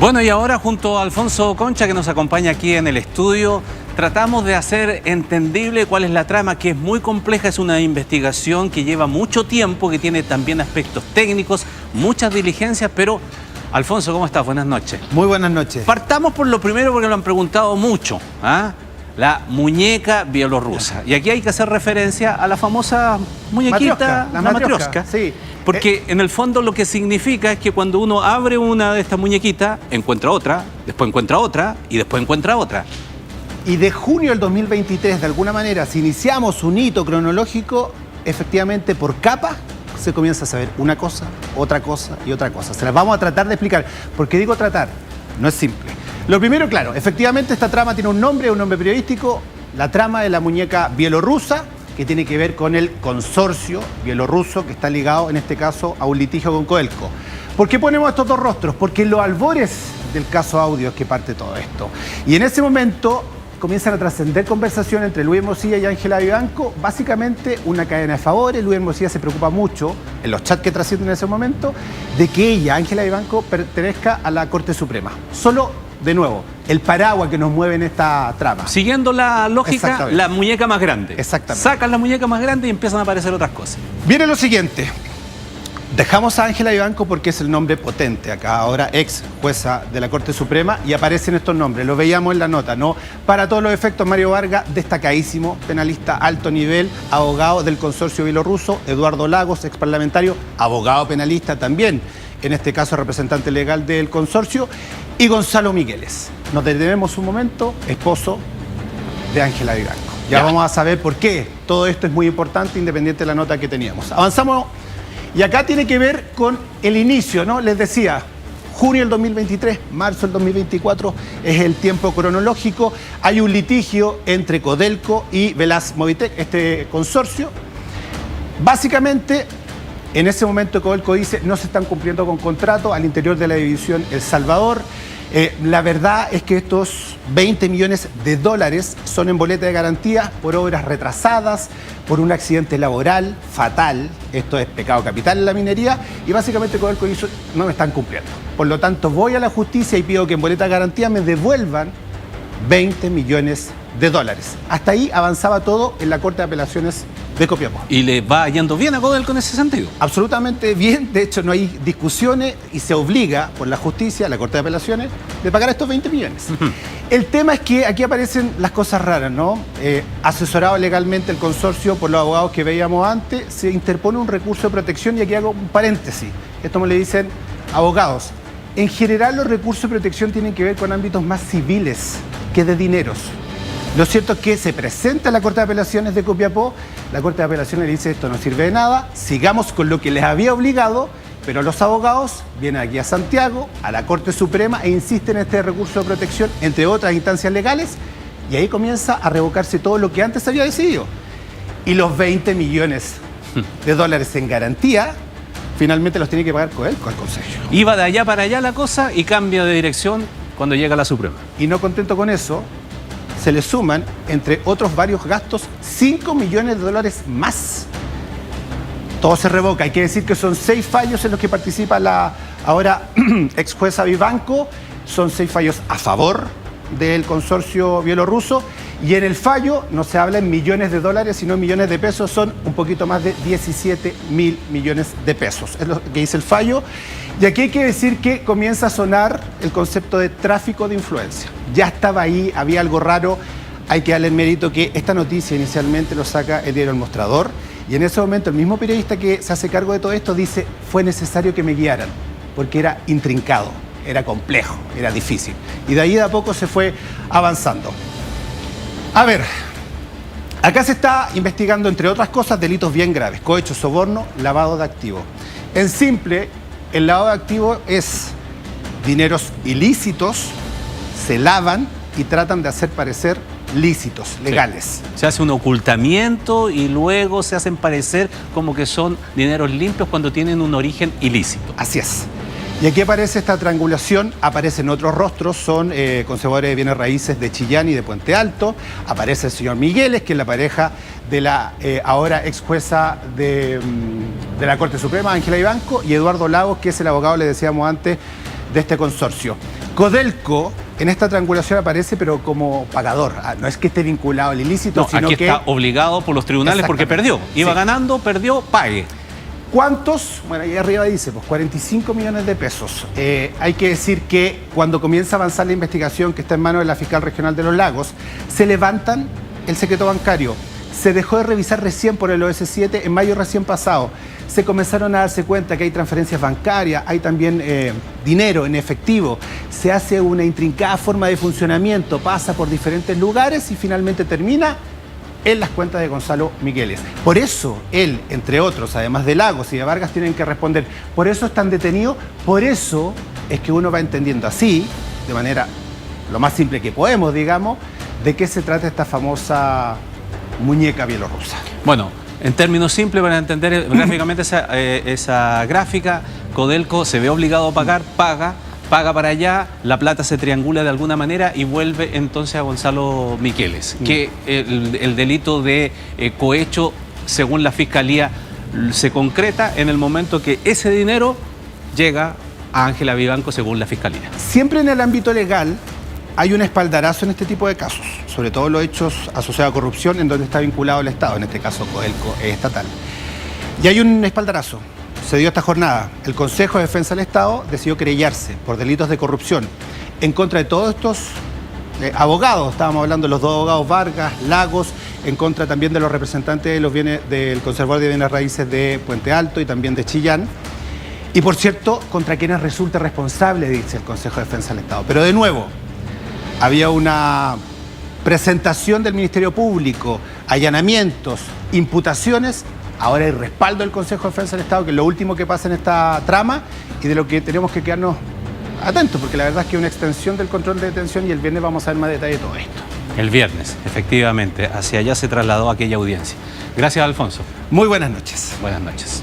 Bueno, y ahora junto a Alfonso Concha, que nos acompaña aquí en el estudio, tratamos de hacer entendible cuál es la trama, que es muy compleja, es una investigación que lleva mucho tiempo, que tiene también aspectos técnicos, muchas diligencias, pero... Alfonso, ¿cómo estás? Buenas noches. Muy buenas noches. Partamos por lo primero porque lo han preguntado mucho, ¿ah? La muñeca bielorrusa. Y aquí hay que hacer referencia a la famosa muñequita, la matrioshka. Sí. Porque en el fondo lo que significa es que cuando uno abre una de estas muñequitas, encuentra otra, después encuentra otra y después encuentra otra. Y de junio del 2023, de alguna manera, si iniciamos un hito cronológico, efectivamente por capa se comienza a saber una cosa y otra cosa. Se las vamos a tratar de explicar. ¿Por qué digo tratar? No es simple. Lo primero, claro, efectivamente esta trama tiene un nombre periodístico, la trama de la muñeca bielorrusa, que tiene que ver con el consorcio bielorruso que está ligado, en este caso, a un litigio con Codelco. ¿Por qué ponemos estos dos rostros? Porque en los albores del caso Audio es que parte todo esto. Y en ese momento comienzan a trascender conversaciones entre Luis Hermosilla y Ángela Vivanco, básicamente una cadena de favores. Luis Hermosilla se preocupa mucho, en los chats que trascienden en ese momento, de que ella, Ángela Vivanco, pertenezca a la Corte Suprema. Solo, de nuevo, el paraguas que nos mueve en esta trama. Siguiendo la lógica, la muñeca más grande. Exactamente. Sacan la muñeca más grande y empiezan a aparecer otras cosas. Viene lo siguiente. Dejamos a Ángela Vivanco porque es el nombre potente acá, ahora ex jueza de la Corte Suprema, y aparecen estos nombres, lo veíamos en la nota, ¿no? Para todos los efectos, Mario Vargas, destacadísimo, penalista alto nivel, abogado del consorcio bielorruso, Eduardo Lagos, ex parlamentario, abogado penalista también, en este caso representante legal del consorcio, y Gonzalo Migueles. Nos detenemos un momento, esposo de Ángela Vivanco. Ya vamos a saber por qué todo esto es muy importante, independiente de la nota que teníamos. Avanzamos. Y acá tiene que ver con el inicio, ¿no? Les decía, junio del 2023, marzo del 2024 es el tiempo cronológico. Hay un litigio entre Codelco y Velaz Movitec, este consorcio. Básicamente, en ese momento Codelco dice no se están cumpliendo con contrato al interior de la división El Salvador. La verdad es que estos 20 millones de dólares son en boleta de garantía por obras retrasadas, por un accidente laboral fatal, esto es pecado capital en la minería, y básicamente Codelco dice no me están cumpliendo. Por lo tanto, voy a la justicia y pido que en boleta de garantía me devuelvan 20 millones de dólares. Hasta ahí avanzaba todo en la Corte de Apelaciones de Copiapó. ¿Y le va yendo bien a Codelco en ese sentido? Absolutamente bien, de hecho no hay discusiones y se obliga por la justicia, a la Corte de Apelaciones, de pagar estos 20 millones. El tema es que aquí aparecen las cosas raras, ¿no? Asesorado legalmente el consorcio por los abogados que veíamos antes, se interpone un recurso de protección, y aquí hago un paréntesis. Esto me le dicen abogados. En general los recursos de protección tienen que ver con ámbitos más civiles que de dineros. Lo cierto es que se presenta a la Corte de Apelaciones de Copiapó, la Corte de Apelaciones le dice esto no sirve de nada, sigamos con lo que les había obligado, pero los abogados vienen aquí a Santiago, a la Corte Suprema, e insisten en este recurso de protección, entre otras instancias legales, y ahí comienza a revocarse todo lo que antes había decidido. Y los 20 millones de dólares en garantía, finalmente los tiene que pagar Codelco al Consejo. Iba de allá para allá la cosa y cambia de dirección cuando llega a la Suprema. Y no contento con eso, se le suman, entre otros varios gastos, 5 millones de dólares más. Todo se revoca. Hay que decir que son 6 fallos en los que participa la ahora ex jueza Vivanco. Son 6 fallos a favor del consorcio bielorruso. Y en el fallo no se habla en millones de dólares, sino en millones de pesos. Son un poquito más de 17.000 millones de pesos. Es lo que dice el fallo. Y aquí hay que decir que comienza a sonar el concepto de tráfico de influencia. Ya estaba ahí, había algo raro. Hay que darle el mérito que esta noticia inicialmente lo saca el diario El Mostrador. Y en ese momento el mismo periodista que se hace cargo de todo esto dice fue necesario que me guiaran, porque era intrincado, era complejo, era difícil. Y de ahí de a poco se fue avanzando. A ver, acá se está investigando, entre otras cosas, delitos bien graves: cohecho, soborno, lavado de activos. En simple, el lavado de activos es dineros ilícitos, se lavan y tratan de hacer parecer lícitos, legales. Sí. Se hace un ocultamiento y luego se hacen parecer como que son dineros limpios cuando tienen un origen ilícito. Así es. Y aquí aparece esta triangulación, aparecen otros rostros, son conservadores de bienes raíces de Chillán y de Puente Alto, aparece el señor Migueles, que es la pareja de la ahora ex jueza de la Corte Suprema, Ángela Vivanco, y Eduardo Lagos, que es el abogado, le decíamos antes, de este consorcio. Codelco en esta triangulación aparece, pero como pagador. No es que esté vinculado al ilícito, No, sino aquí que... está obligado por los tribunales porque perdió. Iba ganando, perdió, pague. ¿Cuántos? Bueno, ahí arriba dice, pues 45 millones de pesos. Hay que decir que cuando comienza a avanzar la investigación que está en manos de la fiscal regional de Los Lagos, se levantan el secreto bancario. Se dejó de revisar recién por el OS7 en mayo recién pasado. Se comenzaron a darse cuenta que hay transferencias bancarias, hay también dinero en efectivo. Se hace una intrincada forma de funcionamiento, pasa por diferentes lugares y finalmente termina en las cuentas de Gonzalo Miqueles. Por eso él, entre otros, además de Lagos y de Vargas, tienen que responder. Por eso están detenidos, por eso es que uno va entendiendo así, de manera lo más simple que podemos, digamos, de qué se trata esta famosa muñeca bielorrusa. Bueno, en términos simples, para entender gráficamente esa gráfica, Codelco se ve obligado a pagar, paga para allá, la plata se triangula de alguna manera y vuelve entonces a Gonzalo Miqueles, que el delito de cohecho, según la Fiscalía, se concreta en el momento que ese dinero llega a Ángela Vivanco, según la Fiscalía. Siempre en el ámbito legal hay un espaldarazo en este tipo de casos, sobre todo los hechos asociados a corrupción en donde está vinculado el Estado, en este caso Codelco es estatal. Y hay un espaldarazo. Se dio esta jornada. El Consejo de Defensa del Estado decidió querellarse por delitos de corrupción en contra de todos estos abogados. Estábamos hablando de los dos abogados Vargas, Lagos, en contra también de los representantes de los bienes del Conservador de Bienes Raíces de Puente Alto y también de Chillán. Y por cierto, contra quienes resulte responsable, dice el Consejo de Defensa del Estado. Pero de nuevo, había una presentación del Ministerio Público, allanamientos, imputaciones. Ahora hay respaldo del Consejo de Defensa del Estado, que es lo último que pasa en esta trama y de lo que tenemos que quedarnos atentos, porque la verdad es que es una extensión del control de detención y el viernes vamos a ver más detalle de todo esto. El viernes, efectivamente, hacia allá se trasladó aquella audiencia. Gracias, Alfonso. Muy buenas noches. Buenas noches.